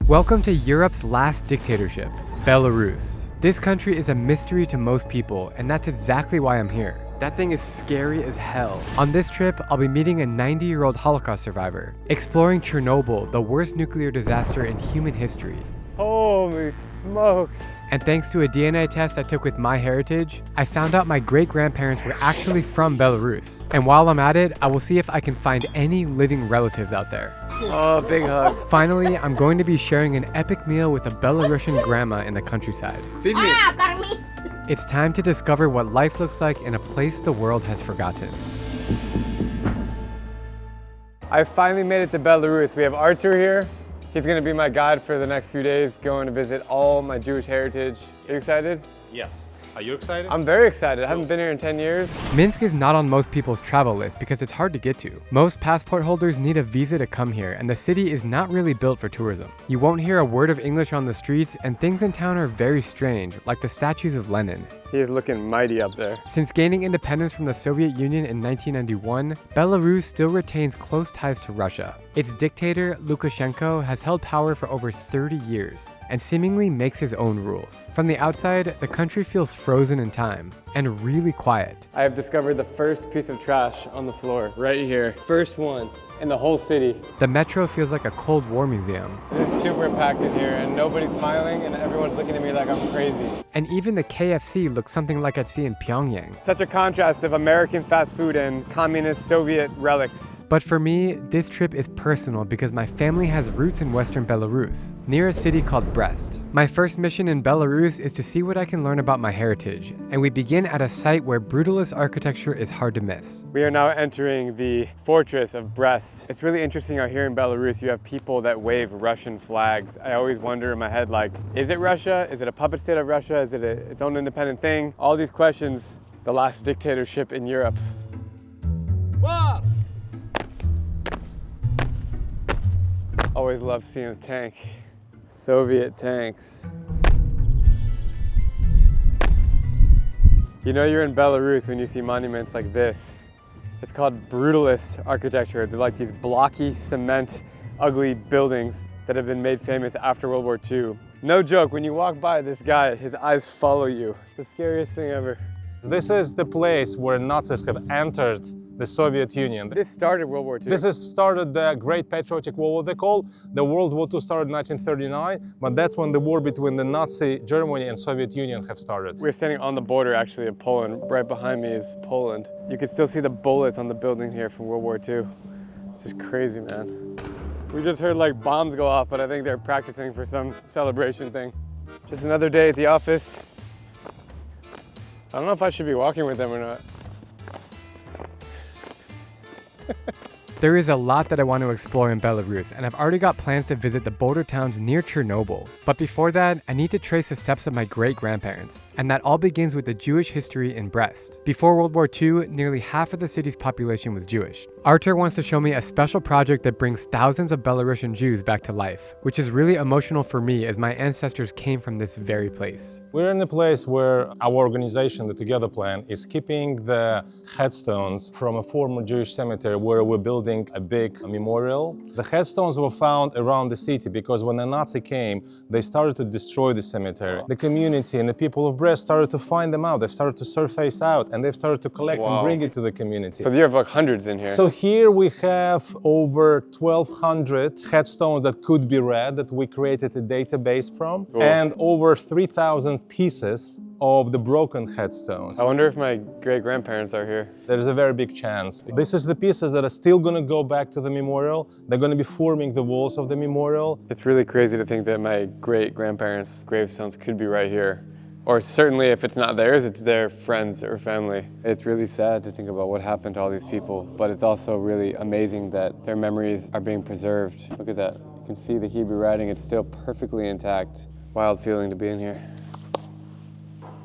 Welcome to Europe's last dictatorship, Belarus. This country is a mystery to most people, and that's exactly why I'm here. That thing is scary as hell. On this trip, I'll be meeting a 90-year-old Holocaust survivor, exploring Chernobyl, the worst nuclear disaster in human history. Holy smokes. And thanks to a DNA test I took with MyHeritage, I found out my great-grandparents were actually from Belarus. And while I'm at it, I will see if I can find any living relatives out there. Oh, big hug. Finally, I'm going to be sharing an epic meal with a Belarusian grandma in the countryside. Feed me. It's time to discover what life looks like in a place the world has forgotten. I finally made it to Belarus. We have Artur here. He's gonna be my guide for the next few days, going to visit all my Jewish heritage. Are you excited? Yes. Are you excited? I'm very excited. I haven't been here in 10 years. Minsk is not on most people's travel list because it's hard to get to. Most passport holders need a visa to come here, and the city is not really built for tourism. You won't hear a word of English on the streets, and things in town are very strange, like the statues of Lenin. He is looking mighty up there. Since gaining independence from the Soviet Union in 1991, Belarus still retains close ties to Russia. Its dictator, Lukashenko, has held power for over 30 years and seemingly makes his own rules. From the outside, the country feels frozen in time and really quiet. I have discovered the first piece of trash on the floor, right here. First one in the whole city. The metro feels like a Cold War museum. It's super packed in here and nobody's smiling and everyone's looking at me like I'm crazy. And even the KFC looks something like I'd see in Pyongyang. Such a contrast of American fast food and communist Soviet relics. But for me, this trip is personal because my family has roots in western Belarus, near a city called Brest. My first mission in Belarus is to see what I can learn about my heritage, and we begin at a site where brutalist architecture is hard to miss. We are now entering the fortress of Brest. It's really interesting out here in Belarus, you have people that wave Russian flags. I always wonder in my head, like, is it Russia? Is it a puppet state of Russia? Is it its own independent thing? All these questions, the last dictatorship in Europe. Whoa! Always love seeing a tank. Soviet tanks. You know you're in Belarus when you see monuments like this. It's called brutalist architecture. They're like these blocky, cement, ugly buildings that have been made famous after World War II. No joke, when you walk by this guy, his eyes follow you. The scariest thing ever. This is the place where Nazis have entered the Soviet Union. This started World War II. This has started the Great Patriotic War, what they call. The World War II started in 1939, but that's when the war between the Nazi Germany and Soviet Union have started. We're standing on the border actually of Poland. Right behind me is Poland. You can still see the bullets on the building here from World War II. It's just crazy, man. We just heard like bombs go off, but I think they're practicing for some celebration thing. Just another day at the office. I don't know if I should be walking with them or not. There is a lot that I want to explore in Belarus, and I've already got plans to visit the border towns near Chernobyl. But before that, I need to trace the steps of my great-grandparents, and that all begins with the Jewish history in Brest. Before World War II, nearly half of the city's population was Jewish. Artur wants to show me a special project that brings thousands of Belarusian Jews back to life, which is really emotional for me as my ancestors came from this very place. We're in a place where our organization, the Together Plan, is keeping the headstones from a former Jewish cemetery where we're building a big memorial. The headstones were found around the city because when the Nazi came, they started to destroy the cemetery. The community and the people of Brest started to find them out. They've started to surface out and they've started to collect and bring it to the community. So you have like hundreds in here. So here we have over 1,200 headstones that could be read, that we created a database from, and over 3,000 pieces of the broken headstones. I wonder if my great-grandparents are here. There's a very big chance. This is the pieces that are still going to go back to the memorial. They're going to be forming the walls of the memorial. It's really crazy to think that my great-grandparents' gravestones could be right here. Or certainly if it's not theirs, it's their friends or family. It's really sad to think about what happened to all these people, but it's also really amazing that their memories are being preserved. Look at that. You can see the Hebrew writing. It's still perfectly intact. Wild feeling to be in here.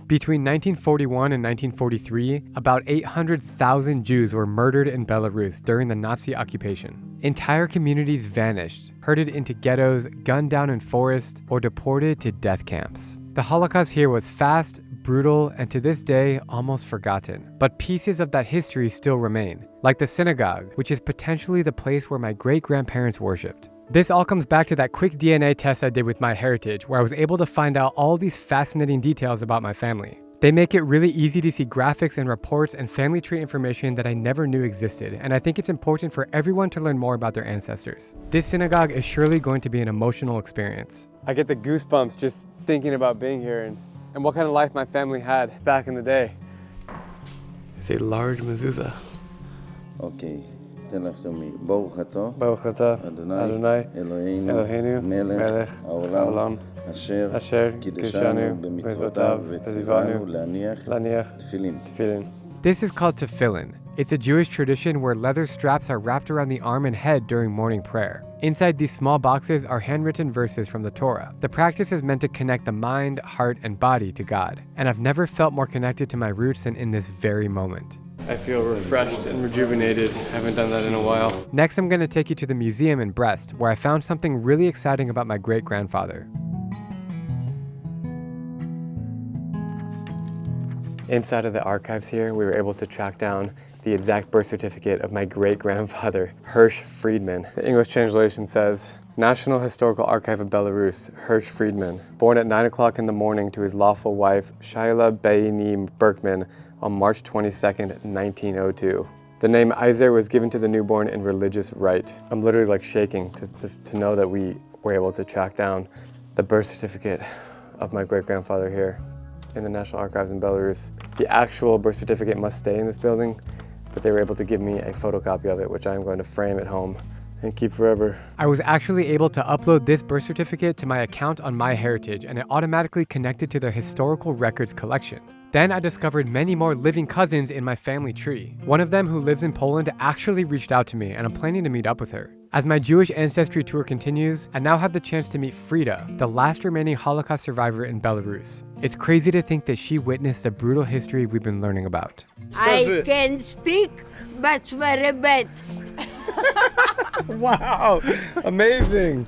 Between 1941 and 1943, about 800,000 Jews were murdered in Belarus during the Nazi occupation. Entire communities vanished, herded into ghettos, gunned down in forests, or deported to death camps. The Holocaust here was fast, brutal, and to this day, almost forgotten. But pieces of that history still remain, like the synagogue, which is potentially the place where my great-grandparents worshipped. This all comes back to that quick DNA test I did with MyHeritage, where I was able to find out all these fascinating details about my family. They make it really easy to see graphics and reports and family tree information that I never knew existed, and I think it's important for everyone to learn more about their ancestors. This synagogue is surely going to be an emotional experience. I get the goosebumps just thinking about being here and what kind of life my family had back in the day. It's a large mezuzah. Okay, tell after me. Baruch atah Baruch atah Adonai Eloheinu melech haolam asher kiddushanu b'mitzvotav v'tzivanu laniach tefillin. This is called tefillin. It's a Jewish tradition where leather straps are wrapped around the arm and head during morning prayer. Inside these small boxes are handwritten verses from the Torah. The practice is meant to connect the mind, heart, and body to God, and I've never felt more connected to my roots than in this very moment. I feel refreshed and rejuvenated. I haven't done that in a while. Next, I'm going to take you to the museum in Brest, where I found something really exciting about my great-grandfather. Inside of the archives here, we were able to track down the exact birth certificate of my great-grandfather, Hirsch Friedman. The English translation says, National Historical Archive of Belarus, Hirsch Friedman, born at 9 o'clock in the morning to his lawful wife, Shaila Beyni Berkman, on March 22nd, 1902. The name Iser was given to the newborn in religious rite. I'm literally like shaking to know that we were able to track down the birth certificate of my great-grandfather here in the National Archives in Belarus. The actual birth certificate must stay in this building, but they were able to give me a photocopy of it, which I'm going to frame at home and keep forever. I was actually able to upload this birth certificate to my account on MyHeritage, and it automatically connected to their historical records collection. Then I discovered many more living cousins in my family tree. One of them, who lives in Poland, actually reached out to me, and I'm planning to meet up with her. As my Jewish ancestry tour continues, I now have the chance to meet Frida, the last remaining Holocaust survivor in Belarus. It's crazy to think that she witnessed the brutal history we've been learning about. I can speak, but very bad. Wow, amazing.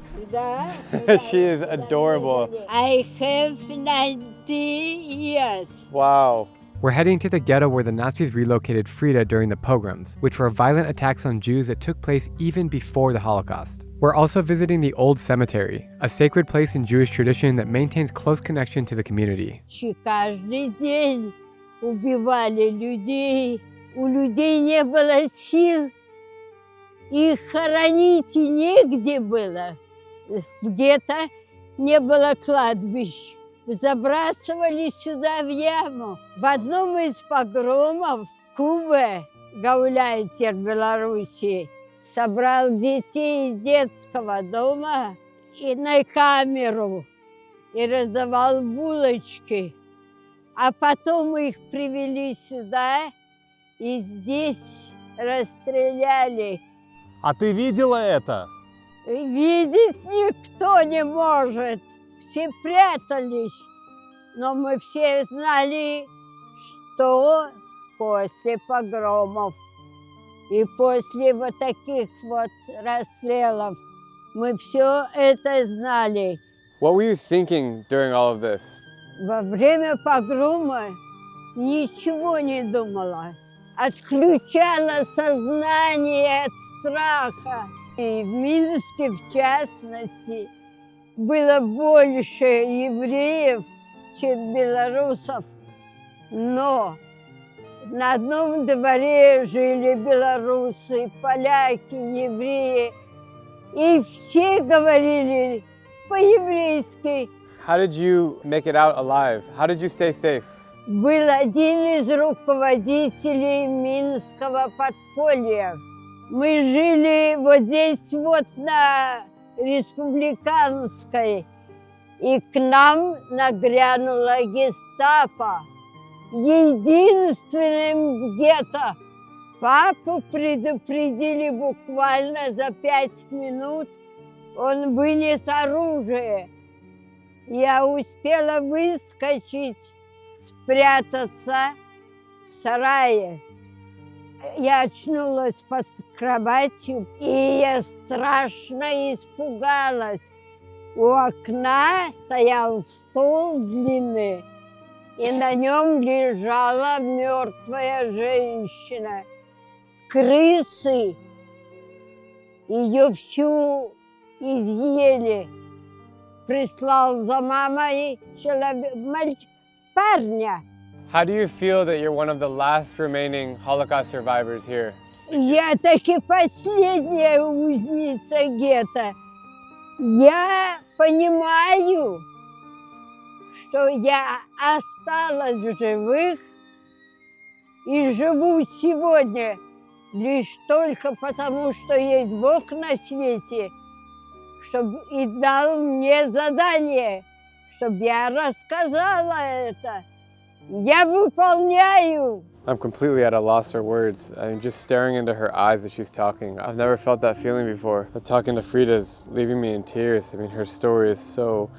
She is adorable. I have 90 years. Wow. We're heading to the ghetto where the Nazis relocated Frida during the pogroms, which were violent attacks on Jews that took place even before the Holocaust. We're also visiting the Old Cemetery, a sacred place in Jewish tradition that maintains close connection to the community. Каждый день убивали людей. У людей не было сил. Их хоронить негде было. В гетто не было кладбищ. Забрасывали сюда в яму. В одном из погромов Кубе, гауляйтер Беларуси, собрал детей из детского дома и на камеру и раздавал булочки. А потом их привели сюда и здесь расстреляли. А ты видела это? Видеть никто не может. Все прятались. Но мы все знали, что после погромов и после вот таких вот расстрелов мы все это знали. What were you thinking during all of this? Во время погрома ничего не думала. Отключала сознание от страха. И в Минске, в частности, было больше евреев, чем белорусов. Но на одном дворе жили белорусы, поляки, евреи. И все говорили по-еврейски. How did you make it out alive? How did you stay safe? Был один из руководителей Минского подполья. Мы жили вот здесь вот на Республиканской, и к нам нагрянула гестапо, единственным в гетто. Папу предупредили буквально за 5 минут, он вынес оружие. Я успела выскочить, спрятаться в сарае. Я очнулась под кроватью, и я страшно испугалась. У окна стоял стол длинный, и на нем лежала мертвая женщина. Крысы ее всю изъели. Прислал за мамой парня. How do you feel that you're one of the last remaining Holocaust survivors here? Я таки последняя узница гетто. Я понимаю, что я осталась в живых и живу сегодня лишь только потому, что есть Бог на свете, чтобы и дал мне задание, чтобы я рассказала это. Я выполняю. I'm completely at a loss for words. I'm just staring into her eyes as she's talking. I've never felt that feeling before. But talking to Frida's leaving me in tears. I mean, her story is so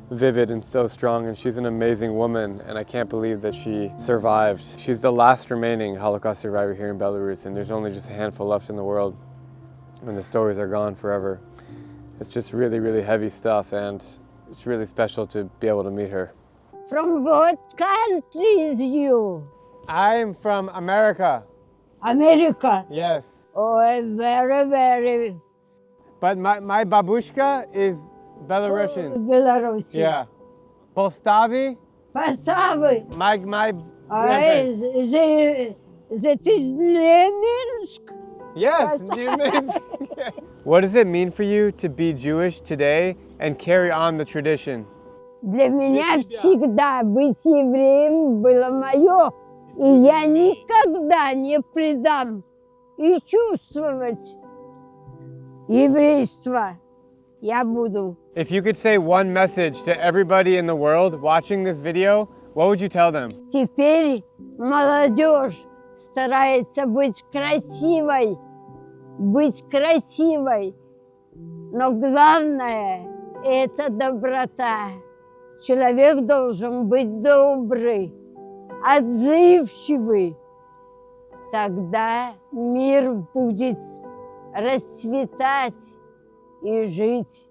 vivid and so strong, and she's an amazing woman, and I can't believe that she survived. She's the last remaining Holocaust survivor here in Belarus, and there's only just a handful left in the world, and the stories are gone forever. It's just really, really heavy stuff, and it's really special to be able to meet her. From what country is you? I'm from America. America. Yes. Oh, very, very. But my babushka is Belarusian. Belarus. Yeah. Polstavi, Поставы. my grandparents. That is Minsk. Yes, yes. What does it mean for you to be Jewish today and carry on the tradition? Для меня всегда быть евреем было мое. И я никогда не предам и чувствовать еврейство я буду. If you could say one message to everybody in the world watching this video, what would you tell them? Теперь молодежь старается быть красивой, но главное – это доброта. Человек должен быть добрый, отзывчивый. Тогда мир будет расцветать и жить.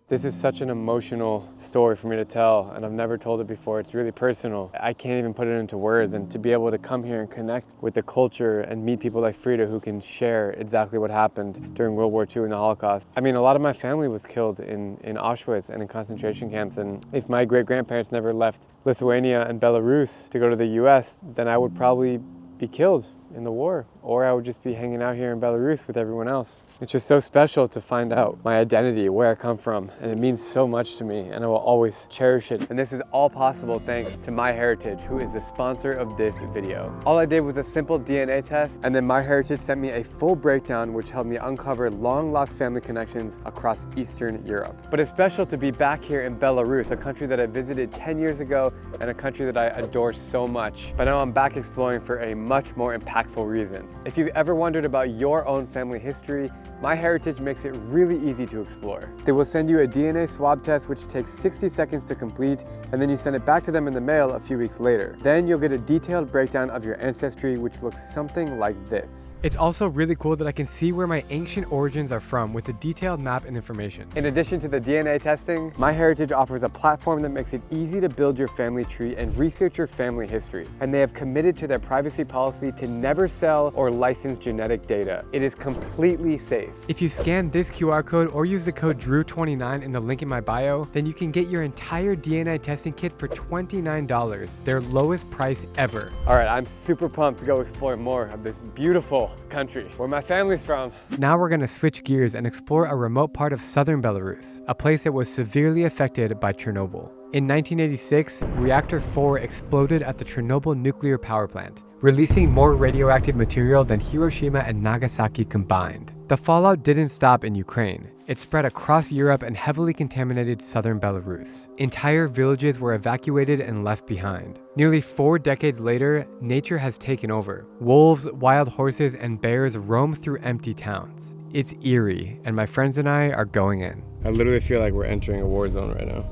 This is such an emotional story for me to tell, and I've never told it before. It's really personal. I can't even put it into words, and to be able to come here and connect with the culture and meet people like Frida who can share exactly what happened during World War II and the Holocaust. I mean, a lot of my family was killed in Auschwitz and in concentration camps, and if my great-grandparents never left Lithuania and Belarus to go to the US, then I would probably be killed in the war, or I would just be hanging out here in Belarus with everyone else. It's just so special to find out my identity, where I come from, and it means so much to me, and I will always cherish it. And this is all possible thanks to MyHeritage, who is the sponsor of this video. All I did was a simple DNA test, and then MyHeritage sent me a full breakdown which helped me uncover long-lost family connections across Eastern Europe. But it's special to be back here in Belarus, a country that I visited 10 years ago, and a country that I adore so much. But now I'm back exploring for a much more impactful reason. If you've ever wondered about your own family history, MyHeritage makes it really easy to explore. They will send you a DNA swab test which takes 60 seconds to complete, and then you send it back to them in the mail a few weeks later. Then you'll get a detailed breakdown of your ancestry which looks something like this. It's also really cool that I can see where my ancient origins are from with a detailed map and information. In addition to the DNA testing, MyHeritage offers a platform that makes it easy to build your family tree and research your family history. And they have committed to their privacy policy to never sell or license genetic data. It is completely safe. If you scan this QR code or use the code DREW29 in the link in my bio, then you can get your entire DNA testing kit for $29, their lowest price ever. All right, I'm super pumped to go explore more of this beautiful country where my family's from. Now we're gonna switch gears and explore a remote part of southern Belarus, a place that was severely affected by Chernobyl. In 1986, reactor 4 exploded at the Chernobyl nuclear power plant, releasing more radioactive material than Hiroshima and Nagasaki combined. The fallout didn't stop in Ukraine. It spread across Europe and heavily contaminated southern Belarus. Entire villages were evacuated and left behind. Nearly 4 decades later, nature has taken over. Wolves, wild horses, and bears roam through empty towns. It's eerie, and my friends and I are going in. I literally feel like we're entering a war zone right now.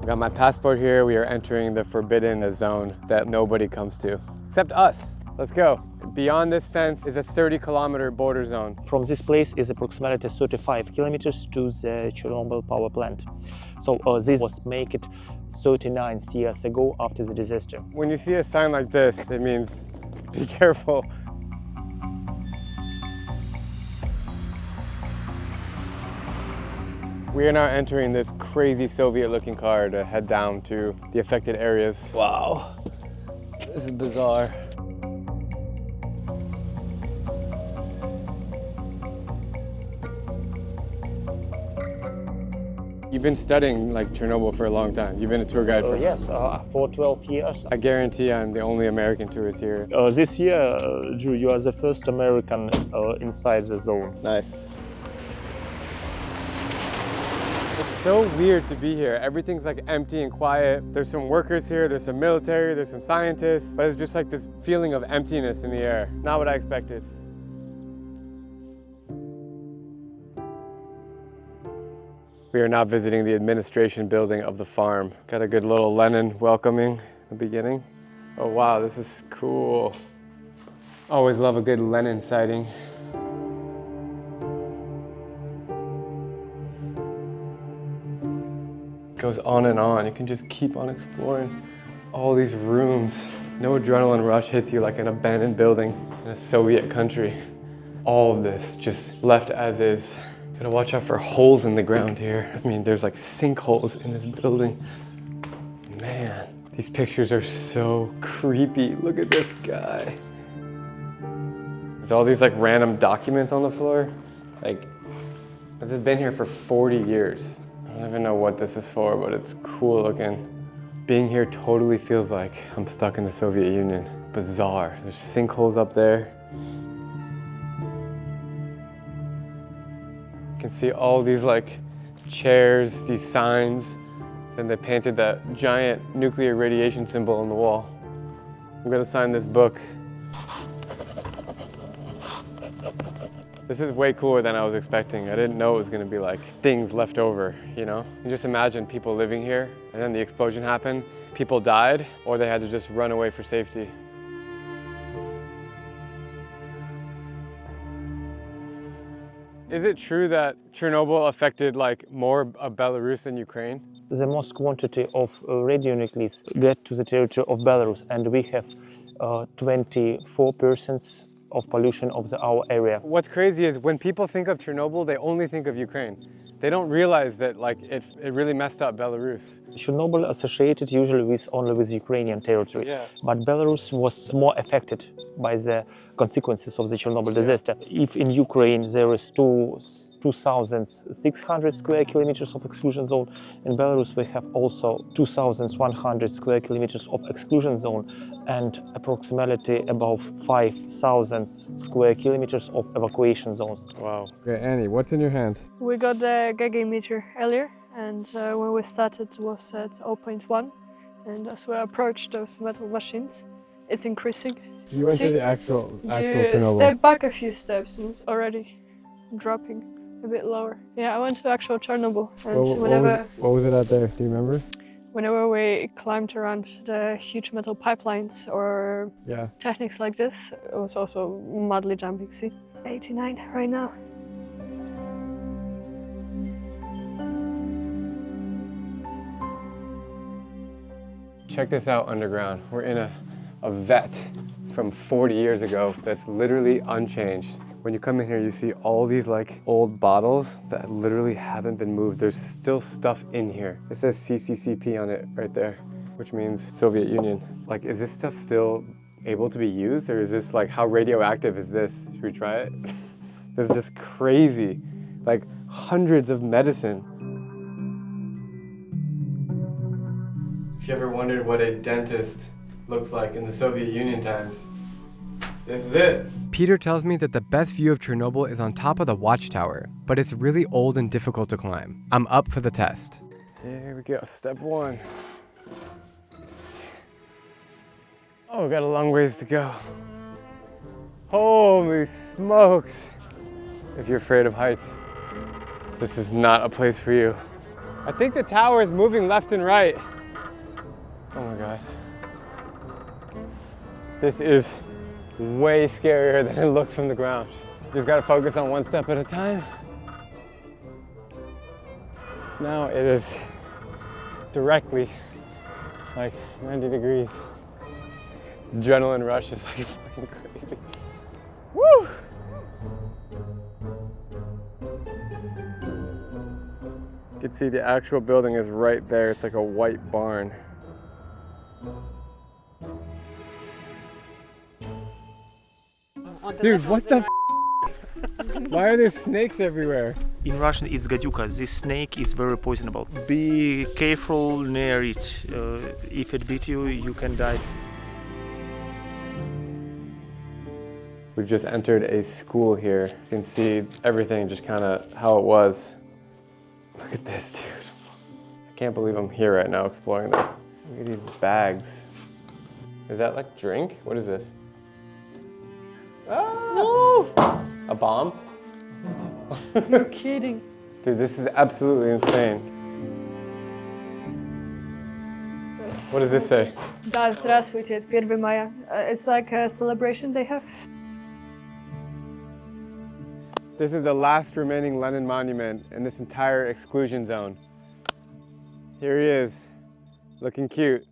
I got my passport here. We are entering the forbidden zone that nobody comes to, except us. Let's go. Beyond this fence is a 30-kilometer border zone. From this place is approximately 35 kilometers to the Chernobyl power plant. So this was made 39 years ago after the disaster. When you see a sign like this, it means be careful. We are now entering this crazy Soviet-looking car to head down to the affected areas. Wow, this is bizarre. You've been studying like Chernobyl for a long time. You've been a tour guide for Yes, for 12 years. I guarantee I'm the only American tourist here. This year, Drew, you are the first American inside the zone. Nice. It's so weird to be here. Everything's like empty and quiet. There's some workers here, there's some military, there's some scientists, but it's just like this feeling of emptiness in the air. Not what I expected. We are now visiting the administration building of the farm. Got a good little Lenin welcoming at the beginning. Oh wow, this is cool. Always love a good Lenin sighting. Goes on and on. You can just keep on exploring all these rooms. No adrenaline rush hits you like an abandoned building in a Soviet country. All of this just left as is. Gotta watch out for holes in the ground here. I mean, there's like sinkholes in this building. Man, these pictures are so creepy. Look at this guy. There's all these like random documents on the floor. Like, this has been here for 40 years. I don't even know what this is for, but it's cool looking. Being here totally feels like I'm stuck in the Soviet Union. Bizarre. There's sinkholes up there. You can see all these like chairs, these signs, and they painted that giant nuclear radiation symbol on the wall. I'm gonna sign this book. This is way cooler than I was expecting. I didn't know it was gonna be like things left over, you know? You just imagine people living here and then the explosion happened, people died, or they had to just run away for safety. Is it true that Chernobyl affected like more of Belarus than Ukraine? The most quantity of radionuclides get to the territory of Belarus, and we have 24% of pollution of our area. What's crazy is when people think of Chernobyl, they only think of Ukraine. They don't realize that like it really messed up Belarus. Chernobyl associated usually only with Ukrainian territory, Yeah. but Belarus was more affected by the consequences of the Chernobyl disaster. If in Ukraine there is 2,600 square kilometers of exclusion zone, in Belarus we have also 2,100 square kilometers of exclusion zone and approximately above 5,000 square kilometers of evacuation zones. Wow. Okay, Annie, what's in your hand? We got the Gauge meter earlier, and when we started it was at 0.1, and as we approach those metal machines, it's increasing. You went See? to the actual You Chernobyl. step back a few steps and it's already dropping a bit lower. Yeah, I went to actual Chernobyl, and What was it out there? Do you remember? whenever we climbed around the huge metal pipelines or Yeah. techniques like this, it was also madly jumping. See, 89 right now. Check this out underground. We're in a vet from 40 years ago that's literally unchanged. When you come in here, you see all these like old bottles that literally haven't been moved. There's still stuff in here. It says CCCP on it right there, which means Soviet Union. Like, is this stuff still able to be used, or is this like, how radioactive is this? Should we try it? This is just crazy. Like hundreds of medicine. If you ever wondered what a dentist looks like in the Soviet Union times, this is it. Peter tells me that the best view of Chernobyl is on top of the watchtower, but it's really old and difficult to climb. I'm up for the test. Here we go, step one. Oh, we got a long ways to go. Holy smokes. If you're afraid of heights, this is not a place for you. I think the tower is moving left and right. Oh my God. This is way scarier than it looks from the ground. Just gotta focus on one step at a time. Now it is directly like 90 degrees. Adrenaline rush is like fucking crazy. Woo! You can see the actual building is right there. It's like a white barn. Dude, what the Why are there snakes everywhere? In Russian, it's gadyuka. This snake is very poisonable. Be careful near it. If it bit you, you can die. We've just entered a school here. You can see everything just kind of how it was. Look at this, dude. I can't believe I'm here right now exploring this. Look at these bags. Is that like drink? What is this? Ah! A bomb? You're kidding. Dude, this is absolutely insane. What does this say? Да, здравствуйте, это 1 мая. It's like a celebration they have. This is the last remaining Lenin monument in this entire exclusion zone. Here he is, looking cute.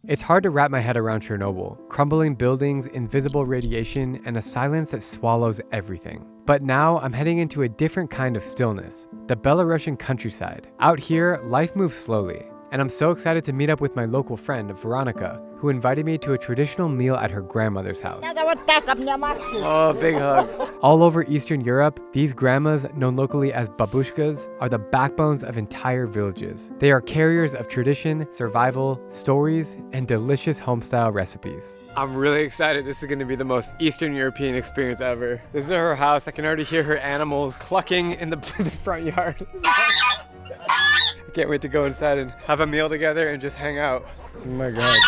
It's hard to wrap my head around Chernobyl, crumbling buildings, invisible radiation, and a silence that swallows everything. But now I'm heading into a different kind of stillness, the Belarusian countryside. Out here, life moves slowly, and I'm so excited to meet up with my local friend, Veronica, who invited me to a traditional meal at her grandmother's house. Oh, big hug. All over Eastern Europe, these grandmas, known locally as babushkas, are the backbones of entire villages. They are carriers of tradition, survival, stories, and delicious homestyle recipes. I'm really excited. This is going to be the most Eastern European experience ever. This is her house. I can already hear her animals clucking in the front yard. I can't wait to go inside and have a meal together and just hang out. Oh my God.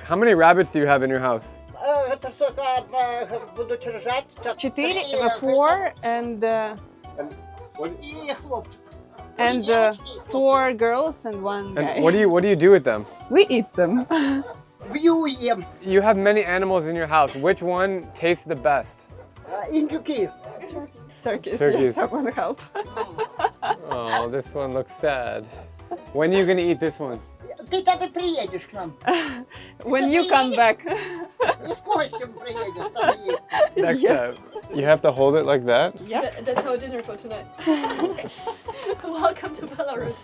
How many rabbits do you have in your house? 4 and 4 girls and 1 guy. And what do you do with them? We eat them. You have many animals in your house. Which one tastes the best? Turkeys. Turkeys. Someone help. Oh, this one looks sad. When are you gonna eat this one? When you come back. Next time. You have to hold it like that? Yeah. That's our dinner for tonight. Welcome to Belarus.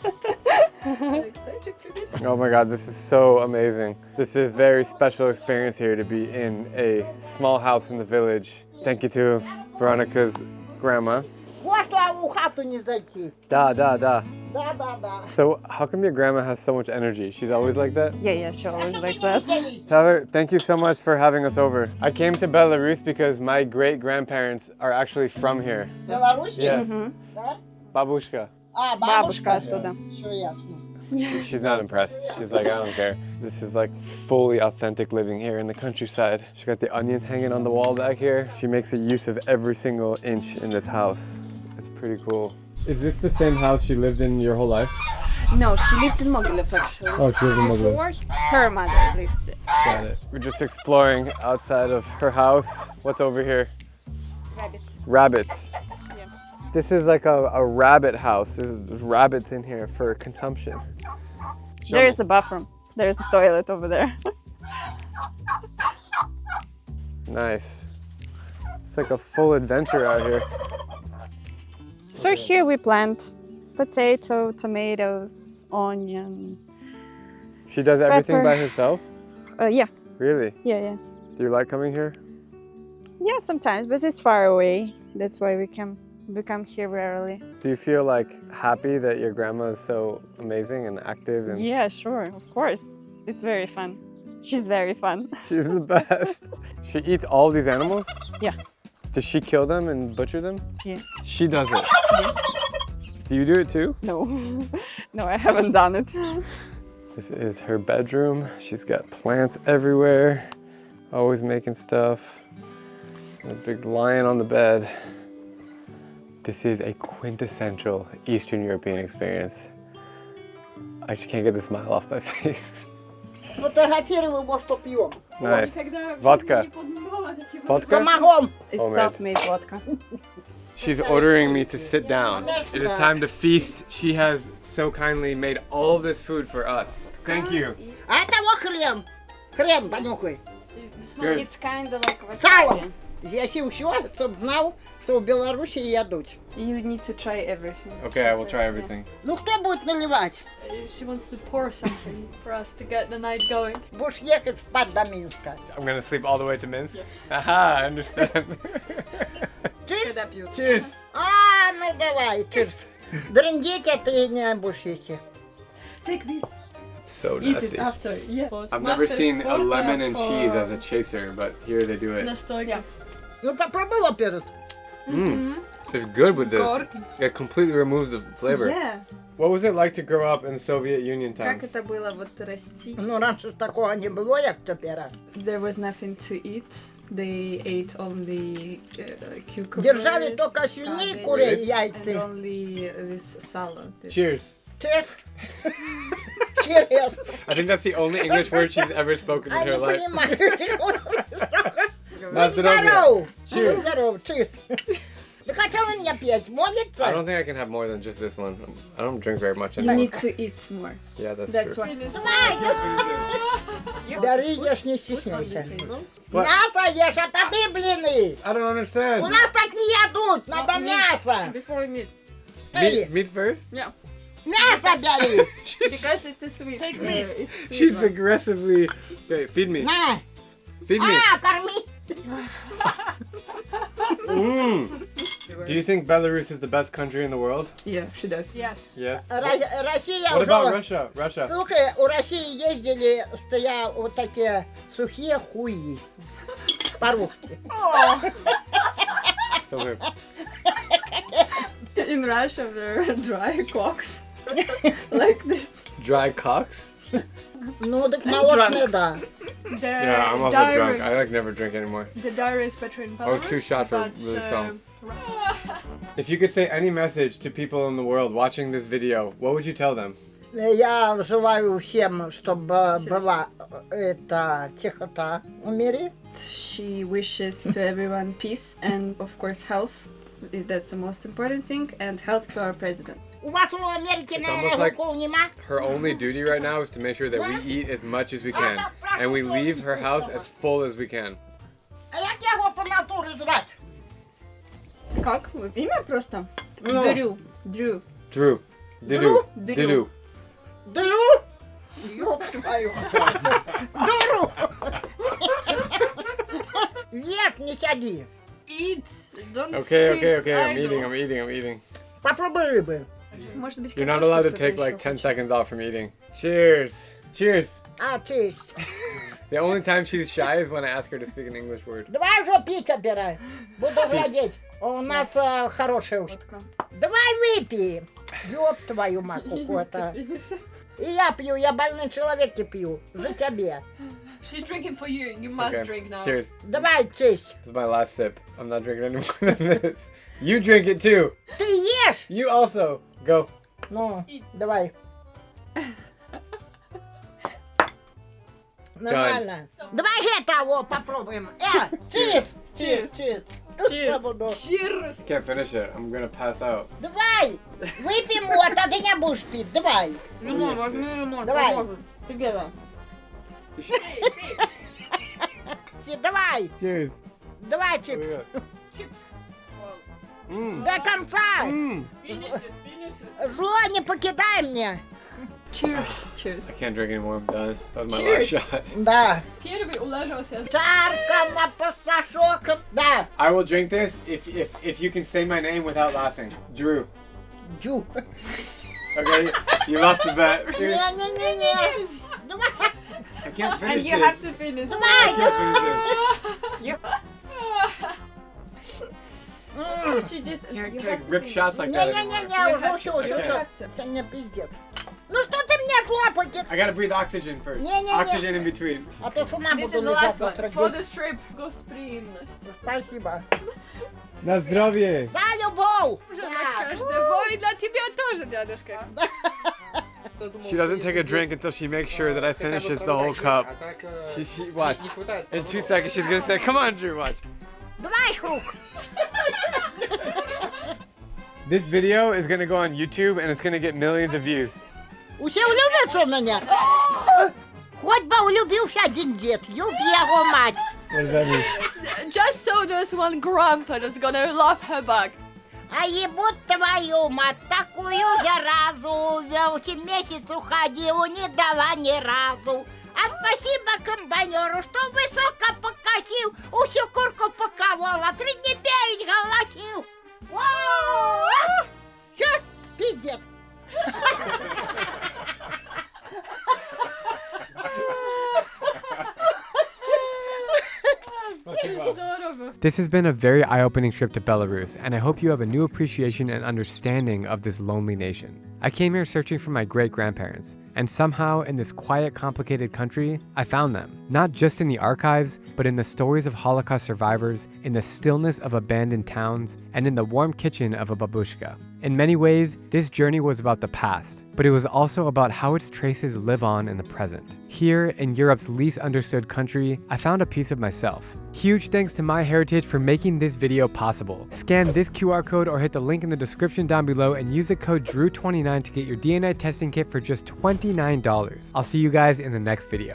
Oh my God, this is so amazing. This is a very special experience here to be in a small house in the village. Thank you to Veronica's grandma. Da. So how come your grandma has so much energy? She's always like that? Yeah, she always like that. Tyler, thank you so much for having us over. I came to Belarus because my great-grandparents are actually from here. Belarus? Yes. Babushka. Бабушка оттуда. She's not impressed. She's like, I don't care. This is like fully authentic living here in the countryside. She got the onions hanging on the wall back here. She makes a use of every single inch in this house. It's pretty cool. Is this the same house she lived in your whole life? No, she lived in Mogilev actually. Oh, she lived in Mogilev. Before, her mother lived there. Got it. We're just exploring outside of her house. What's over here? Rabbits. Rabbits. Yeah. This is like a rabbit house. There's rabbits in here for consumption. There is a bathroom. There's a toilet over there. Nice. It's like a full adventure out here. So here we plant potato, tomatoes, onion. She does everything Pepper. by herself? Yeah. Really? Yeah. Do you like coming here? Yeah, sometimes, but it's far away. That's why we come here rarely. Do you feel like happy that your grandma is so amazing and active? And Yeah, sure, of course. It's very fun. She's very fun. she's the best. She eats all these animals? Yeah. Does she kill them and butcher them? Yeah. She does it. Yeah. Do you do it too? No, no, I haven't done it. This is her bedroom. She's got plants everywhere, always making stuff. A big lion on the bed. This is a quintessential Eastern European experience. I just can't get the smile off my face. Nice. Vodka. Vodka? It's self-made vodka. She's ordering me to sit down. It is time to feast. She has so kindly made all of this food for us. Thank you. Хрен, понюхай. It's kind of like Сало. wasabi. З'ясів все, щоб знав, що в Білорусі їдуть. You need to try everything. Okay, I will try everything. Ну хто буде наливати? She wants to pour something for us to get the night going. Будеш їхати спати до Мінська. I'm gonna sleep all the way to Minsk? Aha, I understand. Чирс? Cheers! А, ну давай, чирс. Дрендіть, а ти не будеш їсти. Take this. It's so Eat it nasty. after. Yeah. I've never seen a lemon and cheese as a chaser, but here they do it. Nostalgia. Ну попробуй вперед. Mmm. It's good with this. It completely removes the flavor. Yeah. What was it like to grow up in Soviet Union Как times? это было вот расти? Ну раніше ж такого не було, як тепер. There was nothing to eat. They ate only cucumbers. Держали только свиней, cabbage, курей, and яйця. only this salad. Cheers. Чирс. Чирс. I think that's the only English word she's ever spoken in А не her life. понимаю. На здоровье. Здоров. Cheers. Здоров, чирс. Так а что вы не пьете? I Молится? don't think I can have more than just this one. I don't drink very much You anymore. need to eat more. Yeah, that's That's true. why. Бери, ешь, не стесняйся. What? Мясо ешь, а то ты блины. I don't understand. У нас так не едут, надо мясо. Before meat. Эй, Meat first? мясо бери. Because it's sweet. It's sweet She's one. aggressively. Okay, feed me. На. Feed me. А, корми. Mm. Do you think Belarus is the best country in the world? Yeah, she does. Yes. Yes. Россия What about уже... Russia? Russia. Слушай, у России ездили, стоя вот такие сухие хуи. По-русски. Okay. In Russia, there are dry cocks like this. Dry cocks? Ну, так молочные, да. The Yeah, I'm also diary, drunk. I like never drink anymore. The diary is better in I was Belarus. too shot for but, really strong. Russia. If you could say any message to people in the world watching this video, what would you tell them? Я желаю всем, чтобы была эта тихота в мире. She wishes to everyone peace and, of course, health. That's the most important thing. And health to our president. У вас в Америке, It's наверное, almost like- жуков нема? Her only duty right now is to make sure that we eat as much as we can. And we leave her house as full as we can. А як его по натуре звать? Как? Имя просто? Ну. Drew. Drew. Drew. Didu. Didu. Didu. Дыру? Ёб твою. Дыру. Ешь, не сяди. Eat. Don't Okay, sit okay. I'm idle. eating. Попробуй рыбы. Может быть, You're not картошку allowed to кто-то take еще like 10 хочет. seconds off from eating. Cheers. Cheers. А, честь. The only time she's shy is when I ask her to speak an English word. Давай уже пить отбирай. Буду глядеть. У нас хорошая уж. Водка. Давай выпьем. Ёб твою мать какую-то. И я пью, я больной человек и пью. За тебя. She's drinking for you. You must Okay. drink now. Cheers. Давай, честь. This is my last sip. I'm not drinking any more than this. You drink it too. Ты ешь? You also. Go. Ну, давай. Нормально. Давай этого попробуем. Чиз. Чиз, чиз. Cheers. I can't finish it. I'm gonna pass out. Давай. Выпьем вот, а ты не будешь пить. Давай. Лимон, возьми лимон. Давай. поможет. Together. Давай. Cheers. Давай, чипс. Mm. До конца. Mm. Зло не покидай мне. Cheers. Cheers. I can't drink anymore. I'm done. That was my Cheers. last shot. Да. Первый улаживался. Чарка на пасашок. Да. I will drink this if you can say my name without laughing. Drew. Джу. Okay, you lost the bet. Cheers. Не-не-не-не. Давай. I can't finish And you this. have to finish. I Давай. can't finish You just, you this. have to Rip finish. shots like that anymore. Не-не-не, уже все, Okay. все. Сегодня пиздец. Ну что ты мне хлопаете? I gotta breathe oxygen first. Не-не-не. Oxygen in between. А то с ума This буду is the лежать last one. завтра. For this trip. Гостеприимность. Спасибо. На здоровье. За любовь. Уже Да. для каждого и для тебя тоже, дядюшка. She doesn't take a drink until she makes sure that I finishes the whole cup. She watch. In 2 seconds she's gonna say, "Come on, Drew, watch." Давай, хук. This video is gonna go on YouTube and it's gonna get millions of views. Все влюбятся в меня. Хоть бы влюбился один дед, люб его мать. What does that mean? Just so there's one grandpa that's gonna love her back. А ебут твою мать, такую заразу, 8 месяцев ходил, не дала ни разу. А спасибо комбайнеру, что высоко покосил, усю курку паковала, 3 дня голосил. Все, пиздец. This has been a very eye-opening trip to Belarus, and I hope you have a new appreciation and understanding of this lonely nation. I came here searching for my great-grandparents, and somehow in this quiet, complicated country, I found them. Not just in the archives, but in the stories of Holocaust survivors, in the stillness of abandoned towns, and in the warm kitchen of a babushka. In many ways, this journey was about the past, but it was also about how its traces live on in the present. Here, in Europe's least understood country, I found a piece of myself. Huge thanks to MyHeritage for making this video possible. Scan this QR code or hit the link in the description down below and use the code DREW29 to get your DNA testing kit for just $29. I'll see you guys in the next video.